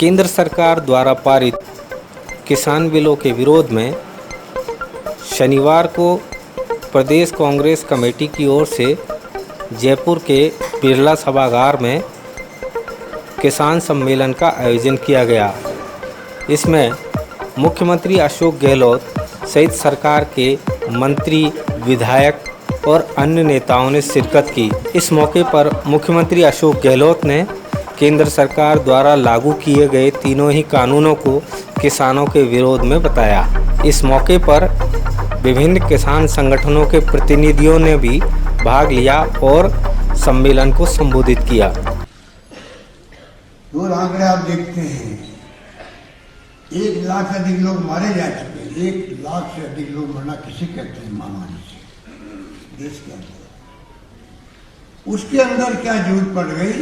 केंद्र सरकार द्वारा पारित किसान बिलों के विरोध में शनिवार को प्रदेश कांग्रेस कमेटी की ओर से जयपुर के बिरला सभागार में किसान सम्मेलन का आयोजन किया गया। इसमें मुख्यमंत्री अशोक गहलोत सहित सरकार के मंत्री, विधायक और अन्य नेताओं ने शिरकत की। इस मौके पर मुख्यमंत्री अशोक गहलोत ने केंद्र सरकार द्वारा लागू किए गए तीनों ही कानूनों को किसानों के विरोध में बताया। इस मौके पर विभिन्न किसान संगठनों के प्रतिनिधियों ने भी भाग लिया और सम्मेलन को संबोधित किया। दो आंकड़े आप देखते हैं, 1 लाख से अधिक लोग मारे जा चुके हैं। 1 लाख से अधिक लोग मरना किसे कहते हैं? महामारी से देश के अंदर। उसके अंदर क्या जरूरत पड़ गई?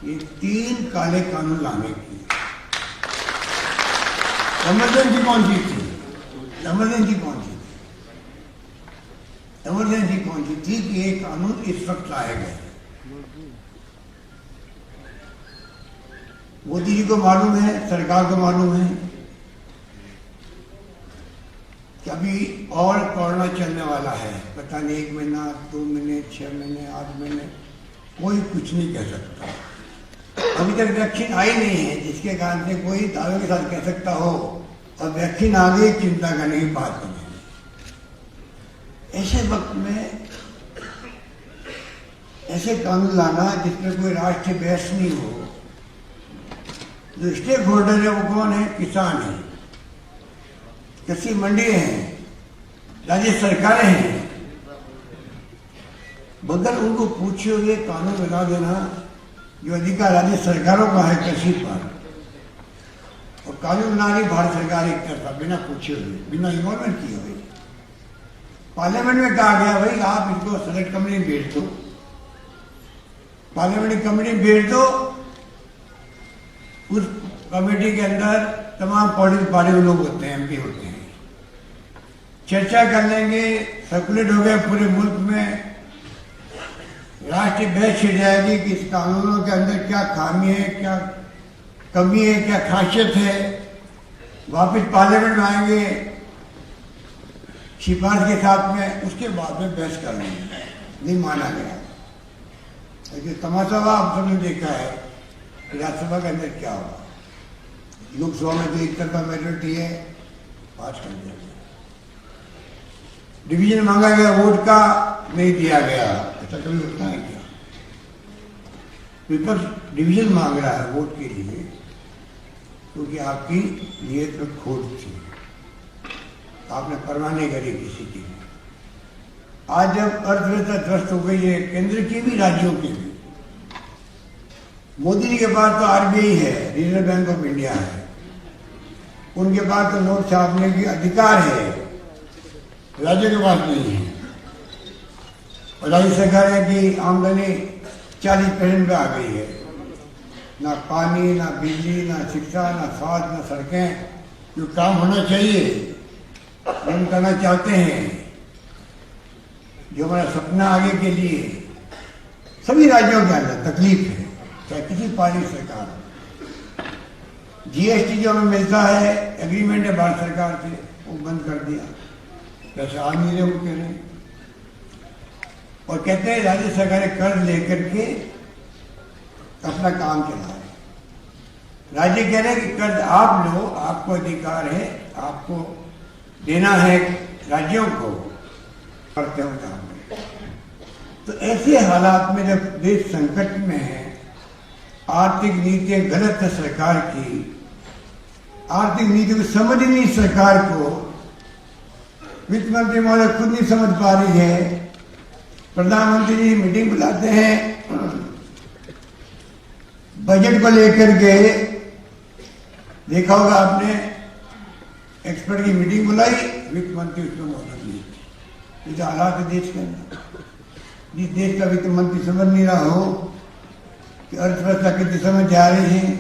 ये 3 काले कानून लाने की। इमरजेंसी कौन सी थी? इमरजेंसी कौन सी थी? इमरजेंसी कौन सी थी कि ये कानून इस वक्त लाए गए। मोदी जी को मालूम है, सरकार को मालूम है कि अभी और कोरोना चलने वाला है। पता नहीं 1 महीना, 2 महीने, 6 महीने, 8 महीने, कोई कुछ नहीं कह सकता। अभी तक वैक्सीन आई नहीं है, जिसके कारण से कोई दावे के साथ कह सकता हो और वैक्सीन आ गई, चिंता करने की बात नहीं। ऐसे वक्त में ऐसे कानून लाना जिसमें कोई राष्ट्रीय बहस नहीं हो। जो स्टेक होल्डर है वो कौन है? किसान है, कृषि मंडी है, राज्य सरकारें हैं। बगैर उनको पूछे हुए कानून बना देना, जो अधिकार राज्य सरकारों का है कृषि पर, और कानून बना रही भारत सरकार एक तरफा, बिना पूछे हुए, बिना इन्वॉल्वमेंट किए हुए। पार्लियामेंट में कहा गया भाई आप इसको सेलेक्ट कमेटी में भेज दो, पार्लियामेंट कमेटी में भेज दो। उस कमेटी के अंदर तमाम पॉलिटिकल पार्टी के लोग होते हैं, एमपी होते हैं, चर्चा कर लेंगे, सर्कुलेट हो गया पूरे मुल्क में, राष्ट्रीय बहस छिड़ जाएगी कि इस कानूनों के अंदर क्या खामी है, क्या कमी है, क्या खासियत है। वापस पार्लियामेंट में आएंगे सिफारिश के साथ में, उसके बाद में बहस कर लेंगे। नहीं माना गया। लेकिन तमाशा आप सबने देखा है राज्यसभा के अंदर क्या हुआ। लोकसभा में तो एक तरफा मेजोरिटी है, पास कर दिया गया। डिवीजन मांगा गया वोट का, नहीं दिया गया। ऐसा कभी होता है क्या? विपक्ष डिवीजन मांग रहा है वोट के लिए, क्योंकि आपकी नीयत में खोट थी, आपने परवाह नहीं करी किसी की। आज जब अर्थव्यवस्था ध्वस्त हो गई है, केंद्र की भी राज्यों की भी, मोदी जी के पास तो आरबीआई है, रिजर्व बैंक ऑफ इंडिया है, उनके पास तो नोट छापने की अधिकार है, राज्य के पास नहीं है। और राज्य सरकार है कि आमदनी 40% पे आ गई है। ना पानी, ना बिजली, ना शिक्षा, ना स्वास्थ्य, ना सड़कें, जो काम होना चाहिए हम करना चाहते हैं, जो हमारा सपना आगे के लिए सभी राज्यों के अंदर तकलीफ है, चाहे किसी पार्टी सरकार। जीएसटी जो हमें मिलता है, एग्रीमेंट है भारत सरकार से, वो बंद कर दिया, पैसे आ नहीं रहे, वो कह रहे हैं। और कहते हैं राज्य सरकारें कर्ज लेकर के अपना काम चला रहे। राज्य कह रहे हैं कि कर्ज आप लो, आपको अधिकार है, आपको देना है राज्यों को, करते हो काम। तो ऐसे हालात में जब देश संकट में है, आर्थिक नीतियां गलत है सरकार की, आर्थिक नीति को समझ ही नहीं सरकार को, वित्त मंत्री महोदय खुद नहीं समझ पा रही है। प्रधानमंत्री जी मीटिंग बुलाते हैं बजट को लेकर के, देखा होगा आपने, एक्सपर्ट की मीटिंग बुलाई, वित्त मंत्री उसमें मौजूद नहीं। ये तो हालात है देश के अंदर। जिस देश का वित्त मंत्री समझ नहीं रहा हो कि अर्थव्यवस्था किस दिशा में जा रही है।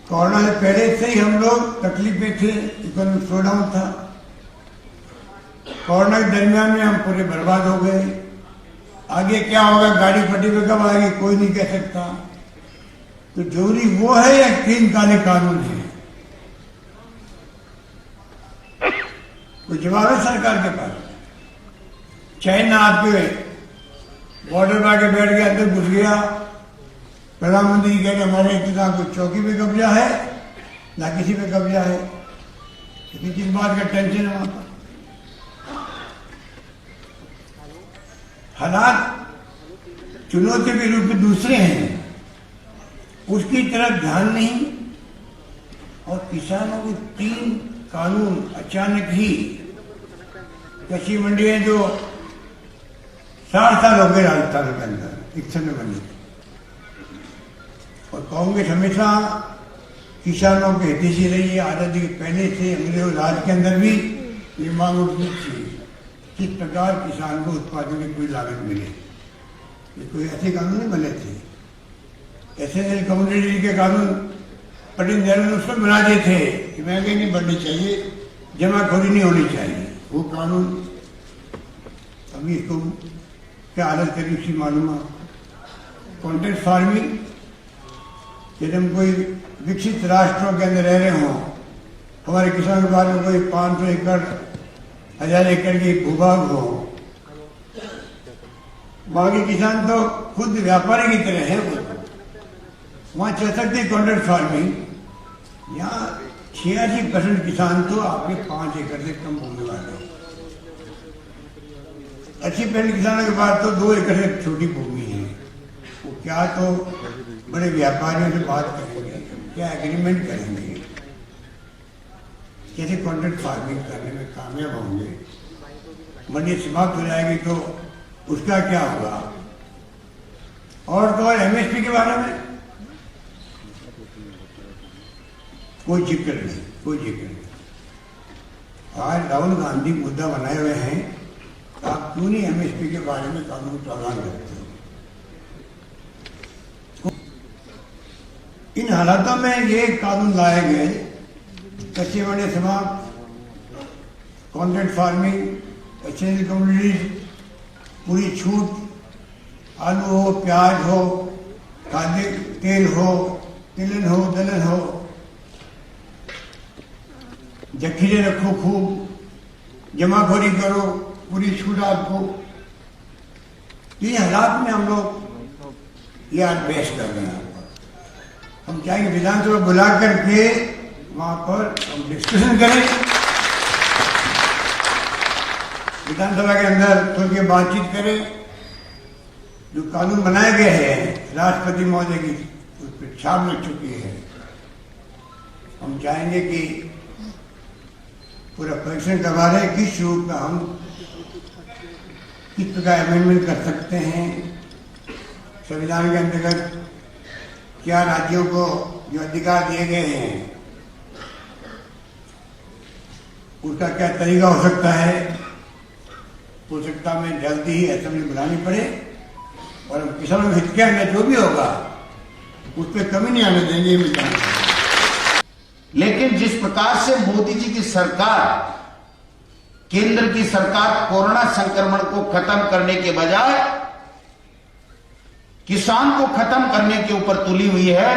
कोरोना से पहले से ही हम लोग तकलीफ में थे, इकोनॉमिक स्लो डाउन था। कोरोना के दरमियान में हम पूरे बर्बाद हो गए। आगे क्या होगा, गाड़ी पट्टी पे कब आएगी, कोई नहीं कह सकता। तो जरूरी वो है या 3 काले कानून है? तो जवाब है सरकार के पास। चैन ना आपके बॉर्डर पर आके बैठ गया, अंदर घुस गया, प्रधानमंत्री कह रहे हमारे इंतजाम को चौकी पे कब्जा है, ना किसी पे कब्जा है। लेकिन किस बात का टेंशन है वहां पर? हालात चुनौती के रूप में दूसरे हैं, उसकी तरफ ध्यान नहीं। और किसानों को 3 कानून अचानक ही, कृषि मंडियां जो 60 साल हो गए राजस्थान के अंदर एक समय बनी, और कांग्रेस हमेशा किसानों के हितैषी रही है। आजादी के पहले से अंग्रेजों राज के अंदर भी ये मांग उठती थी किस प्रकार किसान को उत्पादन की कोई लागत मिले। ये कोई ऐसे कानून नहीं बने थे। एसएनएल कम्युनिटी के कानून पंडित नेहरू उसमें बना दिए थे कि महंगाई नहीं बढ़नी चाहिए, जमाखोरी नहीं होनी चाहिए। वो कानून अभी इसको क्या हालत करी उसकी मालूम है। कॉन्ट्रैक्ट फार्मिंग, यदि हम कोई विकसित राष्ट्रों के अंदर रह रहे हों, हमारे किसानों के बारे में कोई 500 एकड़ 1000 एकड़ की भूभाग हो, वहां के किसान तो खुद व्यापारी की तरह है, वहां चल सकती है कॉन्ट्रैक्ट फार्मिंग। यहाँ 86% किसान तो आपके 5 एकड़ से कम भूमि वाले हो। 80% किसानों के पास तो 2 एकड़ से छोटी भूमि है। वो क्या तो बड़े व्यापारियों से बात करेंगे, क्या एग्रीमेंट करेंगे, कैसे कॉन्ट्रैक्ट फार्मिंग करने में कामयाब होंगे। मंडी समाप्त हो जाएगी तो उसका क्या होगा। और तो और एमएसपी के बारे में कोई जिक्र नहीं, कोई जिक्र नहीं। आज राहुल गांधी मुद्दा बनाए हुए हैं, तो आप क्यों नहीं एमएसपी के बारे में कानून प्रावधान करते हो? इन हालातों में ये कानून लाए गए, कच्चे बड़े समाप्त, कॉन्ट्रैक्ट फार्मिंग, एसएनएल कम्युनिटीज पूरी छूट, आलू हो, प्याज हो, खाद्य तेल हो, तिलहन हो, दलहन हो, जखीरे रखो खूब, जमाखोरी करो, पूरी छूट आपको। ये हालात में हम लोग ये आज बहस कर रहे हैं। हम चाहेंगे विधानसभा बुला करके वहां पर हम डिस्कशन करें, विधानसभा के अंदर खुल के बातचीत करें। जो कानून बनाए गए हैं राष्ट्रपति महोदय की उस पर छाप लग चुकी है। हम चाहेंगे कि पूरा परीक्षण करवा रहे किस रूप में हम किस प्रकार अमेंडमेंट कर सकते हैं संविधान के अंतर्गत, क्या राज्यों को जो अधिकार दिए गए हैं उसका क्या तरीका हो सकता है। हो सकता में जल्दी ही असेंबली बुलानी पड़े और हम किसानों के हित के अंदर जो भी होगा उस पर कमी नहीं आने देंगे। लेकिन जिस प्रकार से मोदी जी की सरकार, केंद्र की सरकार कोरोना संक्रमण को खत्म करने के बजाय किसान को खत्म करने के ऊपर तुली हुई है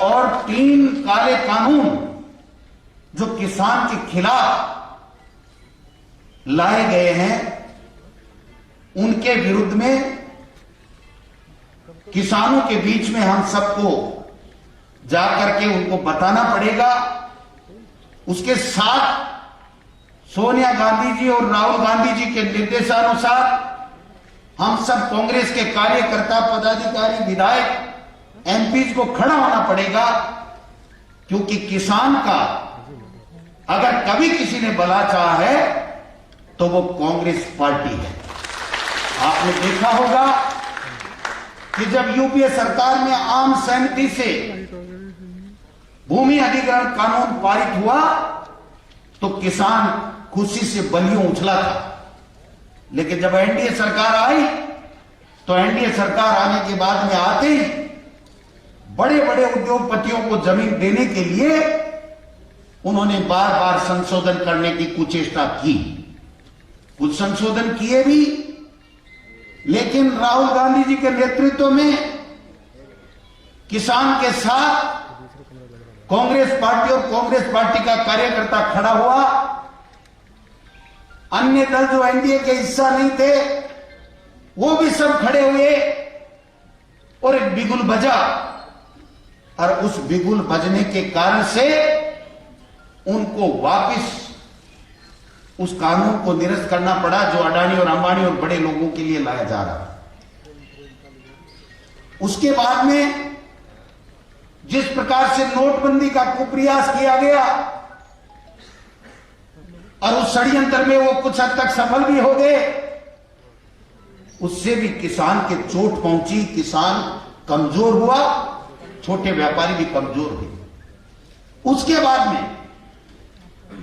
और 3 काले कानून जो किसान के खिलाफ लाए गए हैं, उनके विरुद्ध में किसानों के बीच में हम सबको जाकर के उनको बताना पड़ेगा। उसके साथ सोनिया गांधी जी और राहुल गांधी जी के निर्देशानुसार हम सब कांग्रेस के कार्यकर्ता, पदाधिकारी, विधायक, एमपीज को खड़ा होना पड़ेगा, क्योंकि किसान का अगर कभी किसी ने भला चाहा है तो वो कांग्रेस पार्टी है। आपने देखा होगा कि जब यूपीए सरकार में आम सहमति से भूमि अधिग्रहण कानून पारित हुआ तो किसान खुशी से बलियों उछला था। लेकिन जब एनडीए सरकार आई तो एनडीए सरकार आने के बाद में आते ही बड़े बड़े उद्योगपतियों को जमीन देने के लिए उन्होंने बार बार संशोधन करने की कुचेष्टा की। कुछ संशोधन किए भी, लेकिन राहुल गांधी जी के नेतृत्व में किसान के साथ कांग्रेस पार्टी और कांग्रेस पार्टी का कार्यकर्ता खड़ा हुआ। अन्य दल जो एनडीए के हिस्सा नहीं थे वो भी सब खड़े हुए और एक बिगुल बजा, और उस बिगुल बजने के कारण से उनको वापस उस कानून को निरस्त करना पड़ा जो अडानी और अंबानी और बड़े लोगों के लिए लाया जा रहा। उसके बाद में जिस प्रकार से नोटबंदी का कुप्रयास किया गया और उस षड्यंत्र में वो कुछ हद तक सफल भी हो गए, उससे भी किसान के चोट पहुंची, किसान कमजोर हुआ, छोटे व्यापारी भी कमजोर हुए। उसके बाद में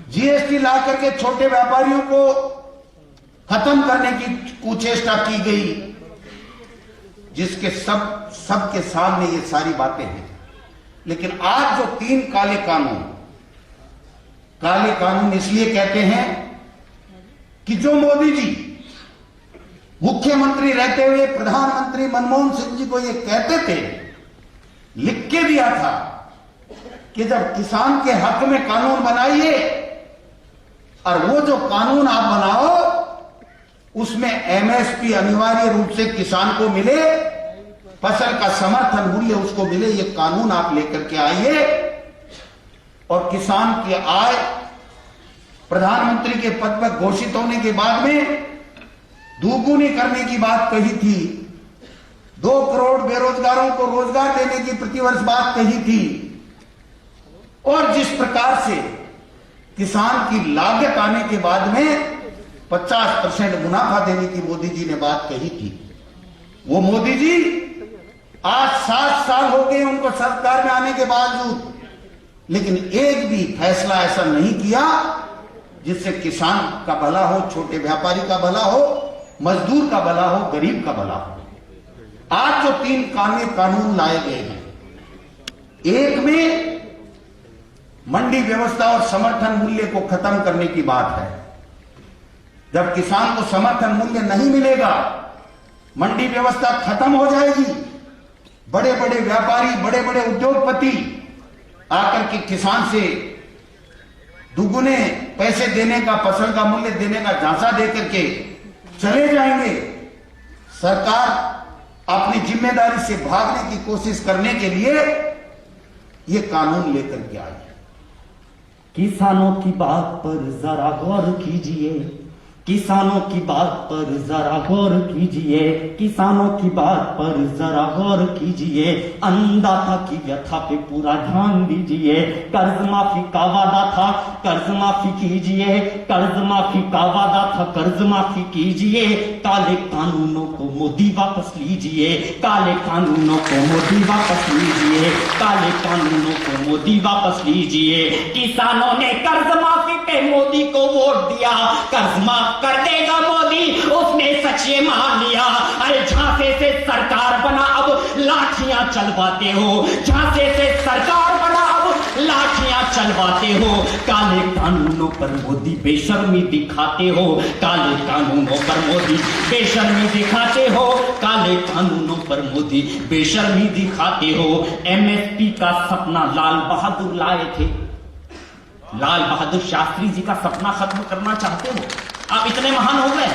जीएसटी ला करके छोटे व्यापारियों को खत्म करने की कुचेष्टा की गई, जिसके सबके सामने ये सारी बातें हैं। लेकिन आज जो 3 काले कानून इसलिए कहते हैं कि जो मोदी जी मुख्यमंत्री रहते हुए प्रधानमंत्री मनमोहन सिंह जी को ये कहते थे, लिख के दिया था कि जब किसान के हक में कानून बनाइए और वो जो कानून आप बनाओ उसमें एमएसपी अनिवार्य रूप से किसान को मिले, फसल का समर्थन मूल्य उसको मिले, ये कानून आप लेकर के आइए। और किसान की आय प्रधानमंत्री के पद पर घोषित होने के बाद में दोगुनी करने की बात कही थी, 2 करोड़ बेरोजगारों को रोजगार देने की प्रतिवर्ष बात कही थी, और जिस प्रकार से किसान की लागत आने के बाद में 50% मुनाफा देने की मोदी जी ने बात कही थी, वो मोदी जी आज 7 साल हो गए उनको सरकार में आने के बावजूद, लेकिन एक भी फैसला ऐसा नहीं किया जिससे किसान का भला हो, छोटे व्यापारी का भला हो, मजदूर का भला हो, गरीब का भला हो। आज जो 3 कानून लाए गए हैं, एक में मंडी व्यवस्था और समर्थन मूल्य को खत्म करने की बात है। जब किसान को समर्थन मूल्य नहीं मिलेगा, मंडी व्यवस्था खत्म हो जाएगी, बड़े बड़े व्यापारी, बड़े बड़े उद्योगपति आकर के किसान से दुगुने पैसे देने का, फसल का मूल्य देने का झांसा देकर के चले जाएंगे। सरकार अपनी जिम्मेदारी से भागने की कोशिश करने के लिए ये कानून लेकर के आई। किसानों की बात पर जरा गौर कीजिए, किसानों की बात पर जरा गौर कीजिए, किसानों की बात पर जरा गौर कीजिए, अन्नदाता की व्यथा पे पूरा ध्यान दीजिए। कर्ज माफी का वादा था, कर्ज माफी कीजिए, कर्ज माफी का वादा था, कर्ज माफी कीजिए। काले कानूनों को मोदी वापस लीजिए, काले कानूनों को मोदी वापस लीजिए, काले कानूनों को मोदी वापस लीजिए। किसानों ने कर्ज माफी पे मोदी को वोट दिया, कर्ज माफ कर देगा मोदी, उसने सच ये मान लिया। अरे झांसे से सरकार बना, अब लाठियां चलवाते हो, झांसे से सरकार बना, अब लाठियां चलवाते हो। काले कानूनों पर मोदी बेशर्मी दिखाते हो, काले कानूनों पर मोदी बेशर्मी दिखाते हो, काले कानूनों पर मोदी बेशर्मी दिखाते हो। एमएसपी का सपना लाल बहादुर लाए थे, लाल बहादुर शास्त्री जी का सपना खत्म करना चाहते हो। आप इतने महान हो गए,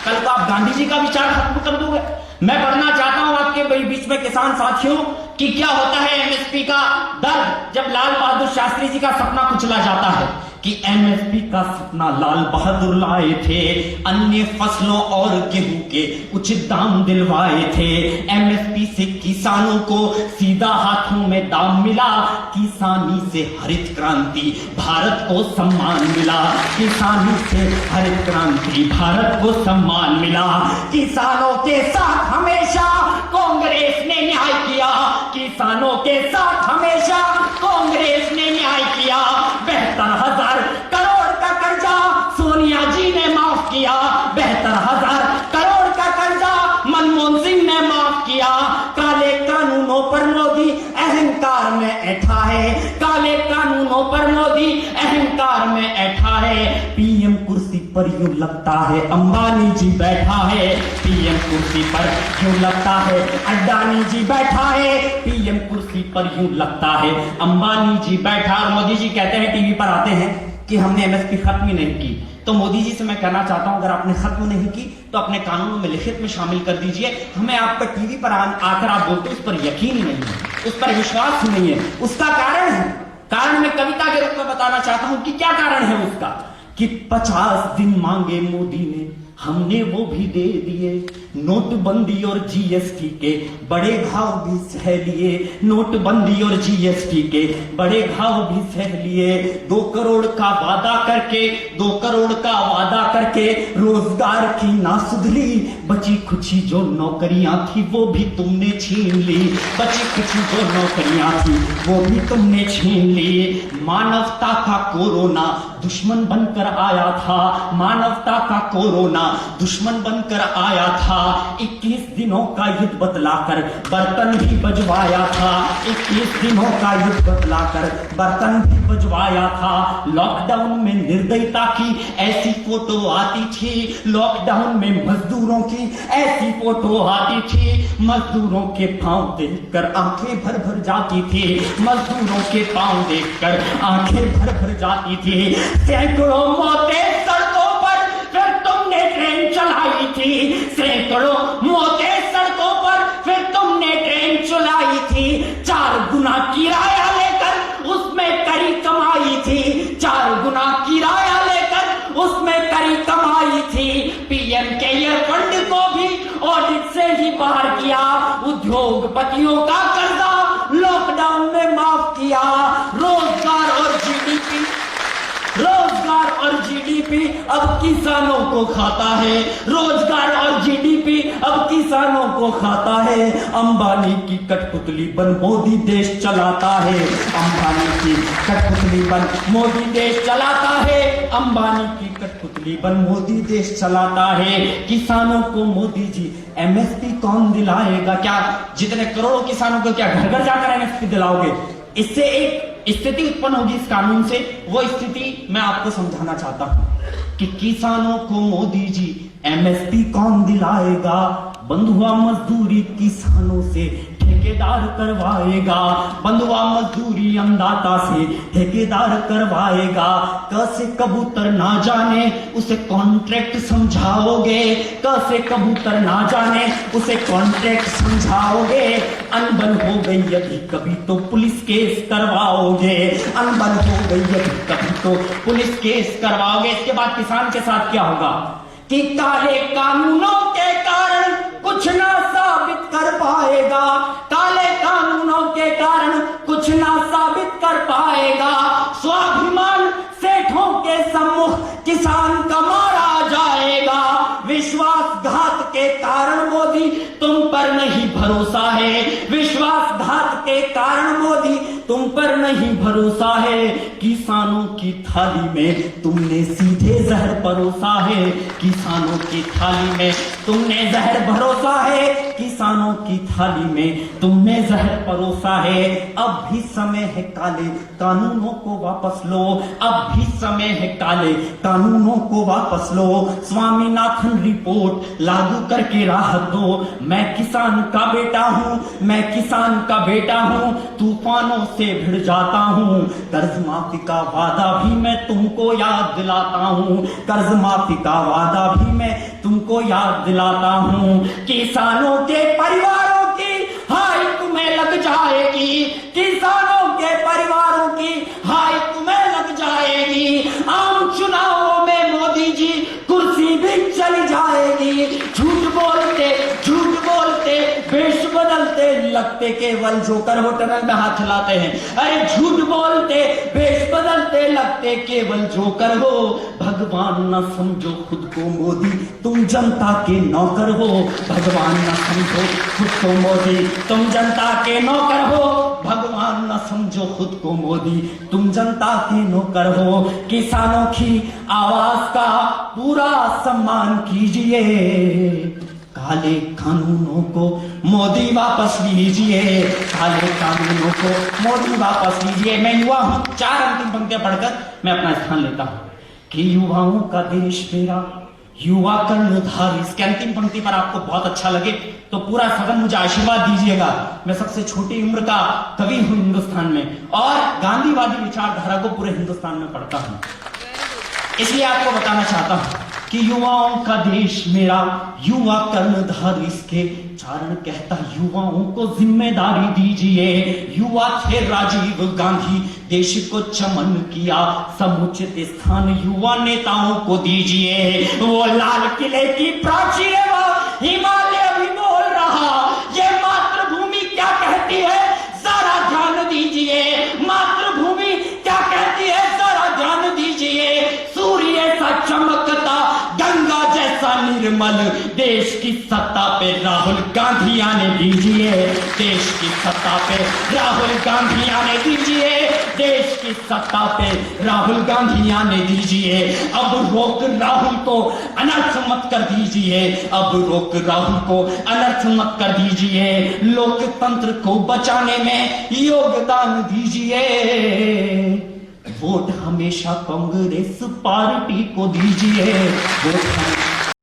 कल को आप गांधी जी का विचार खत्म कर दोगे। मैं पढ़ना चाहता हूं आपके बीच में किसान साथियों कि क्या होता है एमएसपी का दर्द जब लाल बहादुर शास्त्री जी का सपना कुचला जाता है। कि एमएसपी का सपना लाल बहादुर लाए थे, अन्य फसलों और गेहूं के उचित दाम दिलवाए थे। एमएसपी से किसानों को सीधा हाथों में दाम मिला, किसानी से हरित क्रांति भारत को सम्मान मिला, किसानी से हरित क्रांति भारत को सम्मान मिला। किसानों के साथ हमेशा कांग्रेस ने न्याय किया, किसानों के साथ हमेशा कांग्रेस ने न्याय किया। 72,000 करोड़ का कर्जा सोनिया जी ने माफ किया, 72,000 करोड़ का कर्जा मनमोहन सिंह ने माफ किया। काले कानूनों पर मोदी अहंकार में ऐठा है, काले कानूनों पर मोदी अहंकार में ऐठा है। पीएम कुर्सी पर यूं लगता है अंबानी जी बैठा है, पीएम कुर्सी पर यूं लगता है अडानी जी बैठा है, पीएम कुर्सी पर यूं लगता है अंबानी जी बैठा। और मोदी जी कहते हैं, टीवी पर आते हैं कि हमने एमएसपी खत्म ही नहीं की। तो मोदी जी से मैं कहना चाहता हूं, अगर आपने खत्म नहीं की तो अपने कानूनों में लिखित में शामिल कर दीजिए। हमें आप पर टीवी पर आकर आप बोलते उस पर यकीन ही नहीं है, उस पर विश्वास ही नहीं है। उसका कारण है, कारण मैं कविता के रूप में बताना चाहता हूं कि क्या कारण है उसका, कि 50 दिन मांगे मोदी ने, हमने वो भी दे दिए। नोटबंदी और जीएसटी के बड़े घाव भी सह लिए, नोटबंदी और जीएसटी के बड़े घाव भी सह लिए। 2 करोड़ का वादा करके, 2 करोड़ का वादा करके रोजगार की ना सुध ली। बची खुची जो नौकरियां थी वो भी तुमने छीन ली, बची खुची जो नौकरियां थी वो भी तुमने छीन ली। मानवता का कोरोना दुश्मन बनकर आया था, मानवता का कोरोना दुश्मन बनकर आया था। 21 दिनों का युद्ध बतलाकर बर्तन भी बजवाया था, 21 दिनों का युद्ध बतलाकर बर्तन भी बजवाया था। लॉकडाउन में निर्दयता की ऐसी फोटो आती थी, लॉकडाउन में मजदूरों की ऐसी फोटो आती थी। मजदूरों के पांव देखकर आंखें भर भर जाती थी, मजदूरों के पांव देखकर आंखें भर भर जाती थी। सैकड़ों मौतें सड़कों पर फिर तुमने ट्रेन चलाई थी, सैकड़ों मौतें सड़कों पर फिर तुमने ट्रेन चलाई थी। 4 गुना किराया लेकर उसमें करी कमाई थी, 4 गुना किराया लेकर उसमें करी कमाई थी। पीएम केयर फंड को भी ऑडिट से ही बाहर किया, उद्योगपतियों का कर्जा लॉकडाउन में माफ किया। रोजगार और जीडीपी, रोजगार और जीडीपी अब किसानों को खाता है, रोजगार और जीडीपी अब किसानों को खाता है। अंबानी की कठपुतली बन मोदी देश चलाता है, अंबानी की कठपुतली बन मोदी देश चलाता है, अंबानी की कठपुतली बन मोदी देश चलाता है। किसानों को मोदी जी एमएसपी कौन दिलाएगा? क्या जितने करोड़ों किसानों को क्या घर घर जाकर एमएसपी दिलाओगे? इससे एक स्थिति उत्पन्न होगी इस कानून से, वो स्थिति मैं आपको समझाना चाहता हूं कि किसानों को मोदी जी एमएसपी कौन दिलाएगा? बंधुआ मजदूरी किसानों से ठेकेदार करवाएगा, बंधुआ मजदूरी अन्नदाता से ठेकेदार करवाएगा। कैसे कबूतर ना जाने उसे कॉन्ट्रैक्ट समझाओगे, कैसे कबूतर ना जाने उसे कॉन्ट्रैक्ट समझाओगे। अनबन हो गई यदि कभी तो पुलिस केस करवाओगे, अनबन हो गई यदि कभी तो पुलिस केस करवाओगे। इसके बाद किसान के साथ क्या होगा कि काले कानूनों के कारण कुछ ना साबित कर पाएगा, काले कानूनों के कारण कुछ ना साबित कर पाएगा। स्वाभिमान सेठों के सम्मुख किसान का मारा जाएगा। विश्वासघात के कारण मोदी तुम पर नहीं भरोसा है, विश्वासघात के कारण मोदी तुम पर नहीं भरोसा है। किसानों की थाली में तुमने सीधे जहर परोसा है, किसानों की थाली में तुमने जहर भरोसा है, किसानों की थाली में तुमने जहर परोसा है। अब भी समय है काले कानूनों को वापस लो, अब भी समय है काले कानूनों को वापस लो। स्वामीनाथन रिपोर्ट लागू करके राहत दो। मैं किसान का बेटा हूं, मैं किसान का बेटा हूं, तूफानों से भिड़ जाता हूं। कर्ज माफी का वादा भी मैं तुमको याद दिलाता हूं, कर्ज माफी का वादा भी मैं तुमको याद दिलाता हूं। किसानों के परिवारों की हाय तुम्हें लग जाएगी, किसानों के परिवारों की हाय तुम्हें लग जाएगी। आम चुनावों में मोदी जी कुर्सी भी चली जाएगी। झूठ बोलते वेश बदलते लगते केवल जोकर हो टनल में हाथ हिलाते हैं। अरे झूठ बोलते वेश बदलते लगते केवल जोकर हो। भगवान न समझो खुद को मोदी तुम जनता के नौकर हो, भगवान न समझो खुद को मोदी तुम जनता के नौकर हो, भगवान न समझो खुद को मोदी तुम जनता के नौकर हो। किसानों की आवाज का पूरा सम्मान कीजिए, काले कानूनों को मोदी वापस लीजिए, काले कानूनों को मोदी वापस लीजिए। मैं युवा हूं, 4 अंतिम पंक्तियां पढ़कर मैं अपना स्थान लेता हूं कि युवाओं का देश मेरा, युवा कर्णधार। इसकी अंतिम पंक्ति पर आपको बहुत अच्छा लगे तो पूरा सदन मुझे आशीर्वाद दीजिएगा। मैं सबसे छोटी उम्र का कवि हूं हिंदुस्तान में और गांधीवादी विचारधारा को पूरे हिंदुस्तान में पढ़ता हूं, इसलिए आपको बताना चाहता हूं कि युवाओं का देश मेरा, युवा कर्णधार इसके। चारण कहता युवाओं को जिम्मेदारी दीजिए, युवा थे राजीव गांधी, देश को चमन किया, समुचित स्थान युवा नेताओं को दीजिए। वो लाल किले की प्राचीर हिमालय भी बोल रहा, ये मातृभूमि क्या कहती है जरा ध्यान दीजिए, मातृभूमि क्या कहती है जरा ध्यान दीजिए। सूर्य सा चमकता, गंगा जैसा निर्मल, देश की सत्ता पे राहुल गांधी आने दीजिए, देश की सत्ता पे राहुल गांधी आने दीजिए, देश की सत्ता पे राहुल गांधी आने दीजिए। अब रोक राहुल को अनर्थ मत कर दीजिए, अब रोक राहुल को अनर्थ मत कर दीजिए, लोकतंत्र को बचाने में योगदान दीजिए। वोट हमेशा कांग्रेस पार्टी को दीजिए, वोट